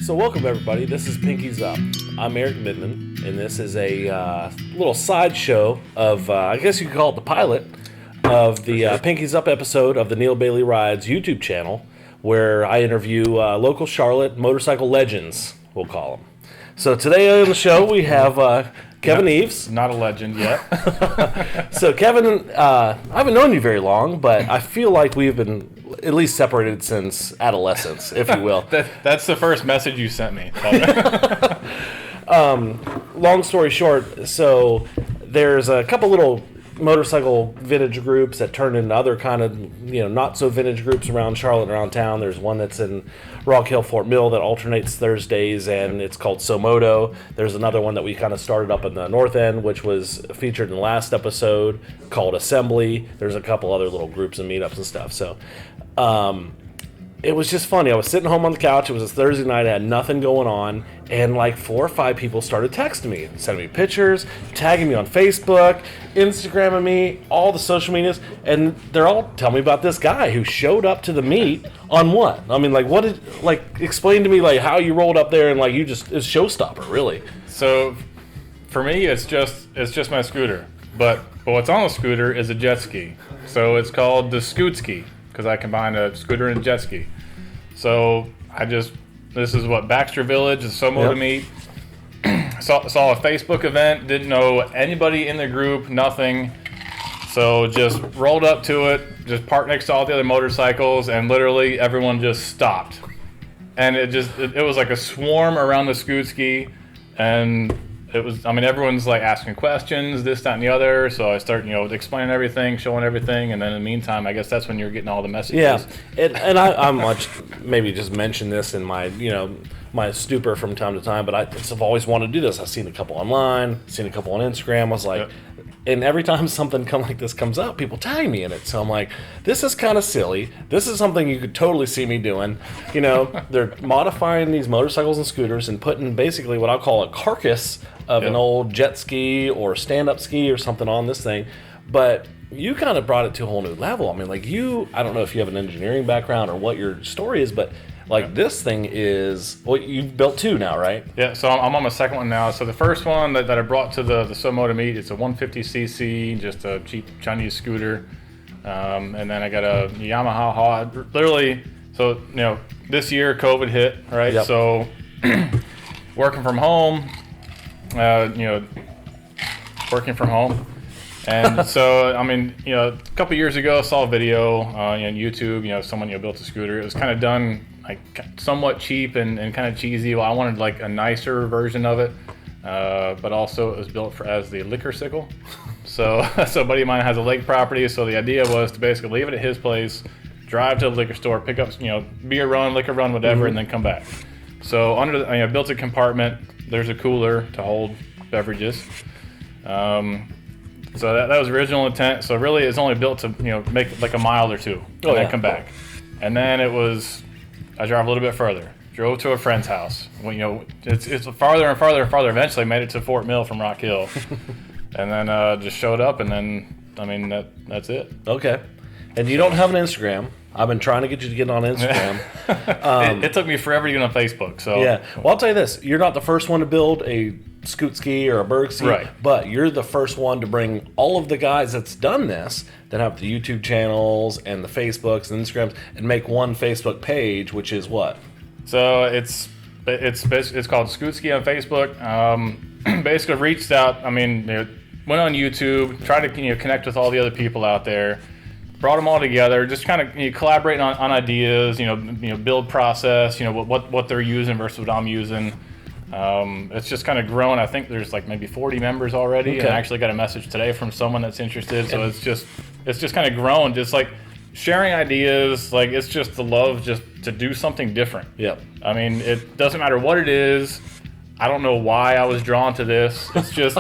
So welcome everybody, this is Pinky's Up. I'm Erik Midman, and this is a little sideshow of, I guess you could call it the pilot, of the Pinky's Up episode of the Neil Bailey Rides YouTube channel, where I interview local Charlotte motorcycle legends, we'll call them. So today on the show we have Kevin Eves. Not a legend yet. So Kevin, I haven't known you very long, but I feel like we've been at least separated since adolescence, if you will. That's the first message you sent me. Long story short, so there's a couple little motorcycle vintage groups that turn into other kind of, not so vintage groups around Charlotte and around town. There's one that's in Rock Hill, Fort Mill that alternates Thursdays, and it's called Somoto. There's another one that we kind of started up in the north end, which was featured in the last episode, called Assembly. There's a couple other little groups and meetups and stuff. So it was just funny. I was sitting home on the couch. It was a Thursday night. I had nothing going on. And like 4 or 5 people started texting me, sending me pictures, tagging me on Facebook, Instagramming me, all the social medias. And they're all telling me about this guy who showed up to the meet on what? I mean, explain to me like how you rolled up there and like it's showstopper, really. So for me, it's just my scooter. But what's on the scooter is a jet ski. So it's called the Scootsky, because I combined a scooter and a jet ski. So this is what Baxter Village, the Somoto meet. saw a Facebook event, didn't know anybody in the group, nothing. So just rolled up to it, just parked next to all the other motorcycles, and literally everyone just stopped. And it was like a swarm around the Scootsky, and everyone's like asking questions, this, that, and the other. So I start, explaining everything, showing everything, and then in the meantime, I guess that's when you're getting all the messages. Yeah, and I'm much maybe just mention this in my, my stupor from time to time, but I've always wanted to do this. I've seen a couple online, seen a couple on Instagram. I was like, And every time something like this comes up, people tag me in it. So I'm like, this is kind of silly. This is something you could totally see me doing. They're modifying these motorcycles and scooters and putting basically what I'll call a carcass of an old jet ski or stand-up ski or something on this thing. But you kind of brought it to a whole new level. I mean, I don't know if you have an engineering background or what your story is, but this thing is, you've built 2 now, right? Yeah, so I'm on my second one now. So the first one that I brought to the Somoto meet, it's a 150cc, just a cheap Chinese scooter. And then I got a Yamaha Hot. Literally, so, this year COVID hit, right? Yep. So working from home, And so, a couple years ago, I saw a video on YouTube, someone built a scooter. It was kind of done like somewhat cheap and kind of cheesy. Well, I wanted like a nicer version of it, but also it was built as the liquor sickle. So a buddy of mine has a lake property, so the idea was to basically leave it at his place, drive to the liquor store, pick up beer run, liquor run, whatever, and then come back. So I built a compartment. There's a cooler to hold beverages. So that was the original intent. So really, it's only built to make like a mile or 2, and then come back. And then I drive a little bit further. Drove to a friend's house. Well, it's farther and farther and farther. Eventually, made it to Fort Mill from Rock Hill, and then just showed up. And then that's it. Okay. And you don't have an Instagram. I've been trying to get you to get on Instagram. It took me forever to get on Facebook. So yeah. Well, I'll tell you this: you're not the first one to build a Scootsky or a Bergsky, right? But you're the first one to bring all of the guys that's done this, that have the YouTube channels and the Facebooks and Instagrams, and make one Facebook page, which is what? So it's called Scootsky on Facebook. Basically reached out. Went on YouTube, tried to connect with all the other people out there. Brought them all together, just kind of collaborating on ideas, build process, what they're using versus what I'm using. It's just kind of grown. I think there's like maybe 40 members already, okay. And I actually got a message today from someone that's interested. So it's just kind of grown, just like sharing ideas. Like it's just the love just to do something different. Yep. It doesn't matter what it is. I don't know why I was drawn to this. It's just.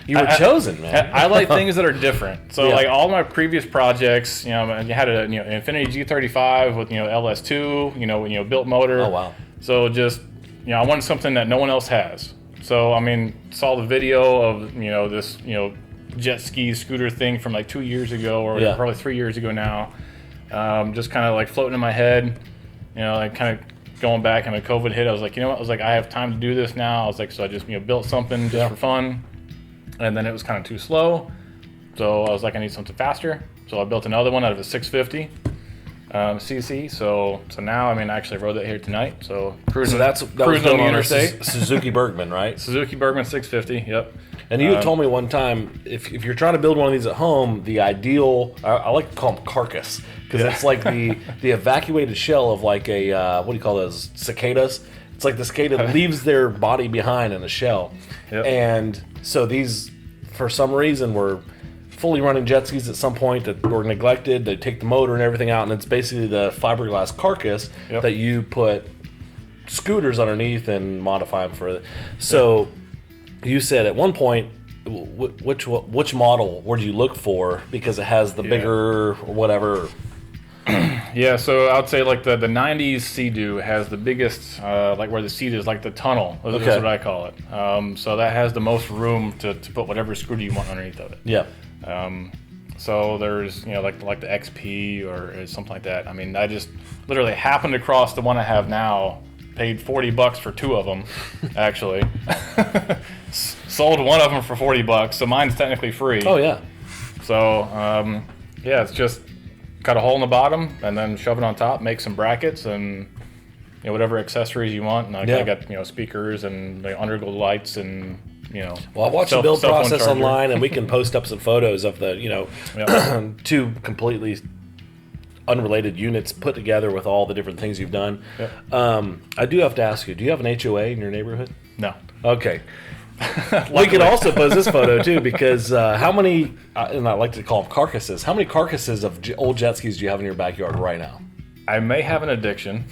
You were chosen, man. I like things that are different. So, like all my previous projects, you had an Infinity G35 with LS2, built motor. Oh wow. So just I wanted something that no one else has. So saw the video of this jet ski scooter thing from like 2 years ago or probably 3 years ago now. Just kind of like floating in my head, like kind of going back and when COVID hit, I was like, you know what? I was like, I have time to do this now. I was like, so I just built something just for fun, and then it was kind of too slow. So I was like, I need something faster. So I built another one out of a 650 cc. So now, I actually rode that here tonight. So cruising, that cruising on the interstate. Suzuki Bergman, right? Suzuki Bergman 650. Yep. And you told me one time, if you're trying to build one of these at home, the ideal, I like to call them carcass, because it's like the evacuated shell of like a, what do you call those, cicadas? It's like the cicada leaves their body behind in a shell. Yep. And so these, for some reason, were fully running jet skis at some point that were neglected. They take the motor and everything out, and it's basically the fiberglass carcass that you put scooters underneath and modify them for. So you said at one point, which model would you look for because it has the bigger or whatever? Yeah, so I would say like the 90s Sea-Doo has the biggest, like where the seat is, like the tunnel. That's what I call it. So that has the most room to put whatever scooter you want underneath of it. Yeah. So there's, like the XP or something like that. I just literally happened across the one I have now, paid $40 for two of them, actually. Sold one of them for $40, so mine's technically free. Oh, yeah. So, it's just cut a hole in the bottom and then shove it on top, make some brackets and whatever accessories you want. And I got speakers and underglow lights and Well, I've watched the build process online, and we can post up some photos of the two completely unrelated units put together with all the different things you've done. I do have to ask you, do you have an HOA in your neighborhood? No. Okay. We could also pose this photo too, because how many, and I like to call them carcasses, how many carcasses of old jet skis do you have in your backyard right now? I may have an addiction.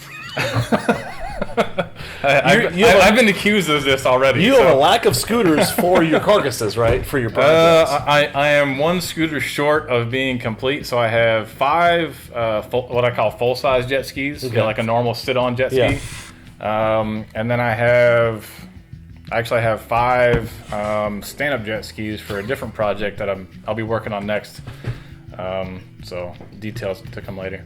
I've been accused of this already. You have a lack of scooters for your carcasses, right? For your projects. I am one scooter short of being complete, so I have 5 what I call full-size jet skis, like a normal sit-on jet ski. And then I have 5 stand-up jet skis for a different project that I'll be working on next. So details to come later.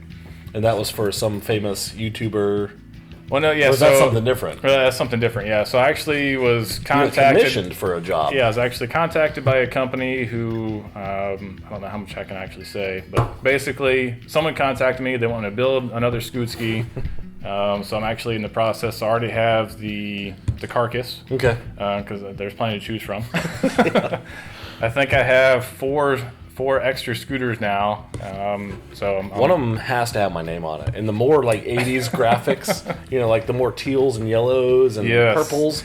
And that was for some famous YouTuber. Well, no, yeah. Or was that something different? That's something different, yeah. So I actually was contacted. You were commissioned for a job. Yeah, I was actually contacted by a company who, I don't know how much I can actually say, but basically someone contacted me. They wanted to build another Scootsky. So I'm actually in the process. I already have the carcass. Okay. Because there's plenty to choose from. I think I have four extra scooters now. So one of them has to have my name on it. And the more like 80s graphics, like the more teals and yellows and purples,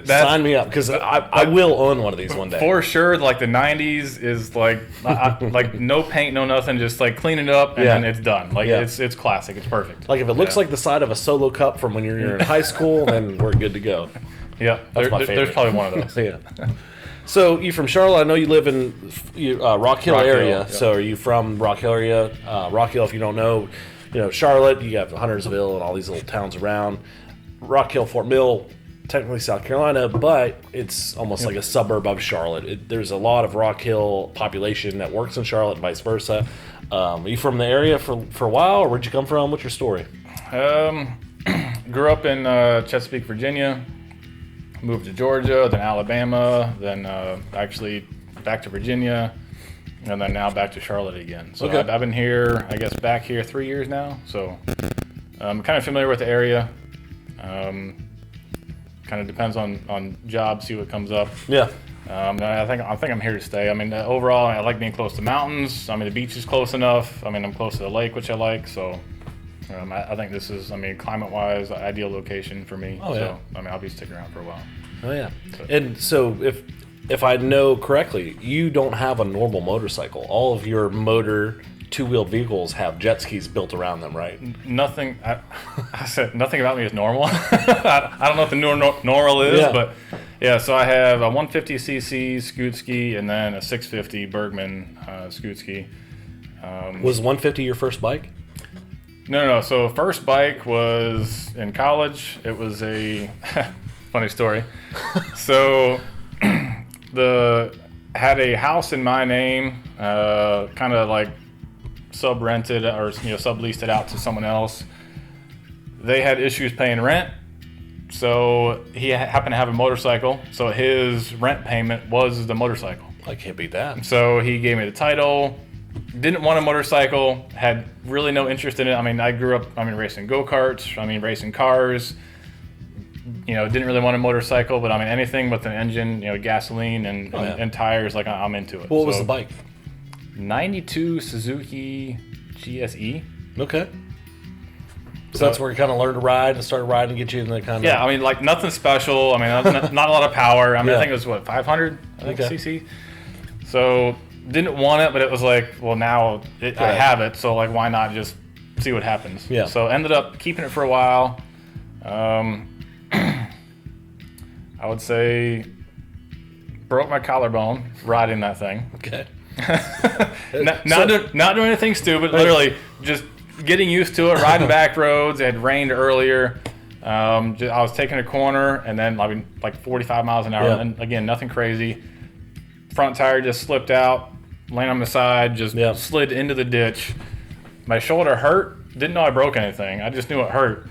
sign me up, because I will own one of these one day. For sure, like the 90s is like like no paint, no nothing, just like clean it up and then it's done. Like it's classic, it's perfect. Like if it looks like the side of a Solo Cup from when you're in high school, then we're good to go. Yeah, there's probably one of those. Yeah. So you from Charlotte? I know you live in Rock Hill area. Hill, So are you from Rock Hill area? Rock Hill, if you don't know, Charlotte, you have Huntersville and all these little towns around. Rock Hill, Fort Mill, technically South Carolina, but it's almost like a suburb of Charlotte. There's a lot of Rock Hill population that works in Charlotte and vice versa. Are you from the area for a while, or where'd you come from? What's your story? Grew up in Chesapeake, Virginia. Moved to Georgia, then Alabama, then actually back to Virginia, and then now back to Charlotte again. So I've been here, I guess, back here 3 years now. So I'm kind of familiar with the area. Kind of depends on jobs, see what comes up. Yeah. I think I'm here to stay. Overall, I like being close to mountains. The beach is close enough. I'm close to the lake, which I like. So I think this is, climate-wise, the ideal location for me. Oh, yeah. So, I'll be sticking around for a while. Oh, yeah. And so if I know correctly, you don't have a normal motorcycle. All of your motor two-wheeled vehicles have jet skis built around them, right? Nothing. I said nothing about me is normal. I don't know what the normal is, but yeah. So I have a 150cc Scootsky and then a 650 Bergman Scootsky. Was 150 your first bike? No. So first bike was in college. It was a funny story. So had a house in my name, kind of like sub-rented or subleased it out to someone else. they had issues paying rent. So he happened to have a motorcycle. So his rent payment was the motorcycle. I can't beat that. So he gave me the title. Didn't want a motorcycle. Had really no interest in it. I mean, I grew up, racing go-karts. Racing cars. Didn't really want a motorcycle, but anything with an engine, gasoline and tires, like I'm into it. What was the bike? 92 Suzuki GSE. Okay. So that's where you kind of learned to ride and started riding to get you in the kind of... Yeah, like nothing special. Not a lot of power. I think it was, 500 cc? So didn't want it, but it was like, well, now I have it, so like why not just see what happens? Yeah. So ended up keeping it for a while. I would say broke my collarbone riding that thing. Okay. not doing anything stupid, literally just getting used to it, riding back roads. It had rained earlier. I was taking a corner and then like 45 miles an hour. Yeah. And again, nothing crazy. Front tire just slipped out, landed on the side, just slid into the ditch. My shoulder hurt. Didn't know I broke anything. I just knew it hurt.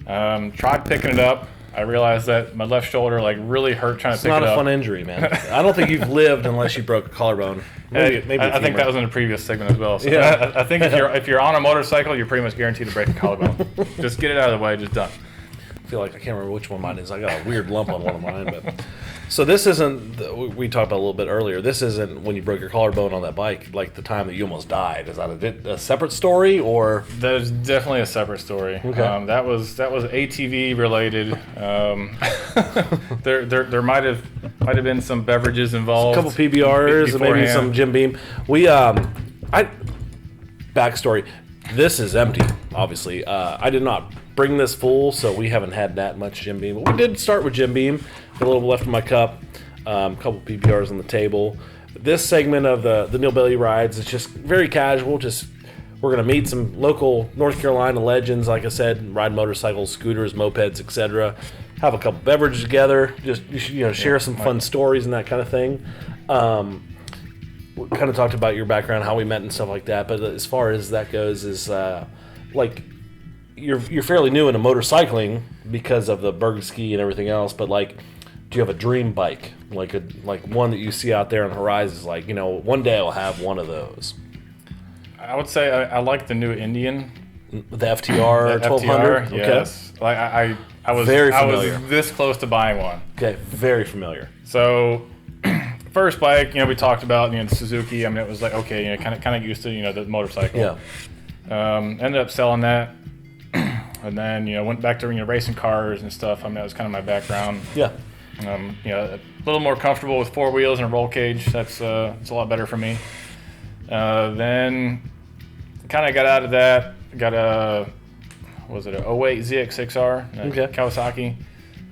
Tried picking it up. I realized that my left shoulder really hurt trying to pick it up. It's not a fun injury, man. I don't think you've lived unless you broke a collarbone. Maybe I think that was in a previous segment as well. So I think if you're on a motorcycle, you're pretty much guaranteed to break a collarbone. Just get it out of the way, just done. I feel like I can't remember which one mine is. I got a weird lump on one of mine. But so this isn't, we talked about a little bit earlier, this isn't when you broke your collarbone on that bike, like the time that you almost died. Is that a separate story, or? There's definitely a separate story. Okay. That was ATV related. There might have been some beverages involved. A couple PBRs, and maybe some Jim Beam. Backstory. This is empty, obviously. I did not bring this full, so we haven't had that much Jim Beam. But we did start with Jim Beam. A little left in my cup. A couple PBRs on the table. This segment of the Neil Bailey rides is just very casual. Just we're gonna meet some local North Carolina legends, like I said, ride motorcycles, scooters, mopeds, etc. Have a couple beverages together. Just share some fun stories and that kind of thing. We kind of talked about your background, how we met and stuff like that. But as far as that goes, is you're fairly new into motorcycling because of the Scootsky and everything else. But do you have a dream bike, like one that you see out there on the horizon? One day I'll have one of those. I would say I like the new Indian, the FTR 1200. FTR, yes. I was very familiar. I was this close to buying one. Okay, very familiar. So. First bike, we talked about, the Suzuki. it was okay, kind of used to, the motorcycle. Yeah. Ended up selling that, and then went back to racing cars and stuff. That was kind of my background. Yeah. A little more comfortable with four wheels and a roll cage. That's it's a lot better for me. Then kind of got out of that. Got a 08 ZX6R, Kawasaki.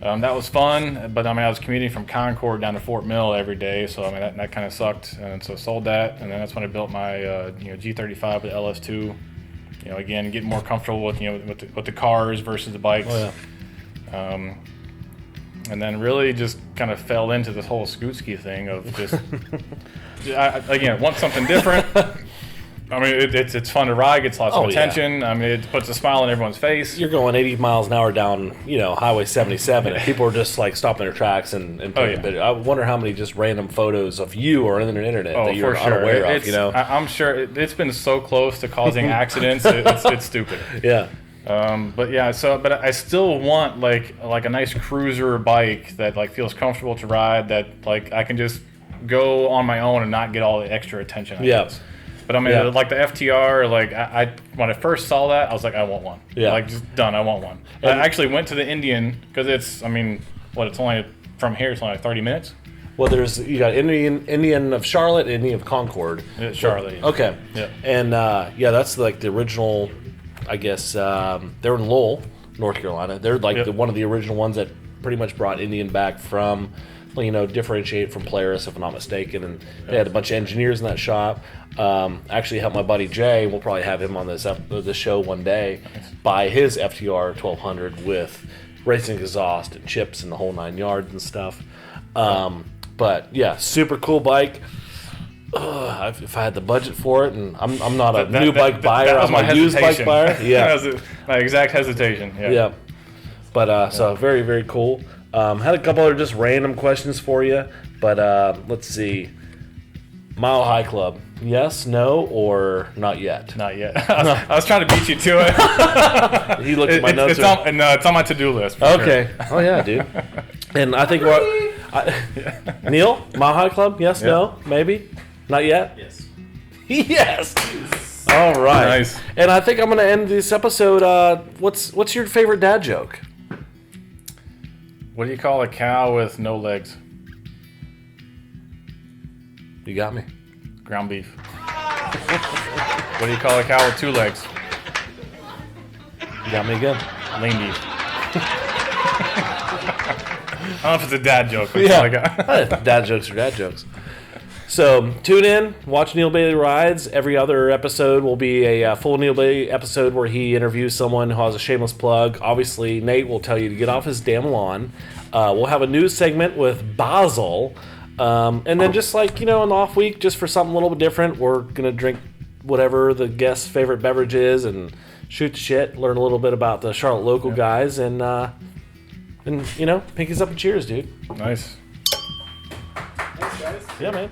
That was fun, but I was commuting from Concord down to Fort Mill every day, so that kind of sucked, and so sold that, and then that's when I built my G35 with LS2. Again, getting more comfortable with with the cars versus the bikes. Oh, yeah. And then really just kind of fell into this whole Scootsky thing of just again want something different. It's fun to ride, gets lots of attention. Yeah. It puts a smile on everyone's face. You're going 80 miles an hour down, Highway 77, and people are just stopping their tracks and taking a video. I wonder how many just random photos of you are on the internet that you're unaware of. I'm sure it's been so close to causing accidents. It's stupid. Yeah. But I still want like a nice cruiser bike that feels comfortable to ride, that I can just go on my own and not get all the extra attention. I guess. But like the FTR, I when I first saw that, I was like, I want one. Yeah. Just done. I want one. I actually went to the Indian because it's only from here. It's only 30 minutes. Well, you got Indian of Charlotte, Indian of Concord. Charlotte. Okay. Yeah. And that's the original. I guess they're in Lowell, North Carolina. They're one of the original ones that pretty much brought Indian back from, differentiate from Polaris, if I'm not mistaken. And they had a bunch of engineers in that shop. Actually helped my buddy Jay. We'll probably have him on this show one day. Buy his FTR 1200 with racing exhaust and chips and the whole 9 yards and stuff. But yeah, super cool bike. if I had the budget for it, and I'm not a new bike buyer, I'm a used bike buyer. Yeah, that was my exact hesitation. Yeah. yeah. But so very, very cool. Had a couple other just random questions for you, but let's see. Mile High Club, yes, no, or not yet? Not yet. I was trying to beat you to it. He looked at my notes. It's on my to-do list. Okay. Sure. Oh yeah, dude. And I think Neil, Mile High Club, yes, no, maybe, not yet. Yes. Yes. All right. Nice. And I think I'm going to end this episode. What's your favorite dad joke? What do you call a cow with no legs? You got me. Ground beef. What do you call a cow with 2 legs? You got me again. Lean beef. I don't know if it's a dad joke. But Yeah. It's like Dad jokes are dad jokes. So tune in, watch Neil Bailey Rides. Every other episode will be a full Neil Bailey episode where he interviews someone who has a shameless plug. Obviously, Nate will tell you to get off his damn lawn. We'll have a news segment with Basel. And then just like, in the off week, just for something a little bit different, we're going to drink whatever the guest's favorite beverage is and shoot the shit, learn a little bit about the Charlotte local guys, and pinkies up and cheers, dude. nice. Thanks, guys. Yeah, man.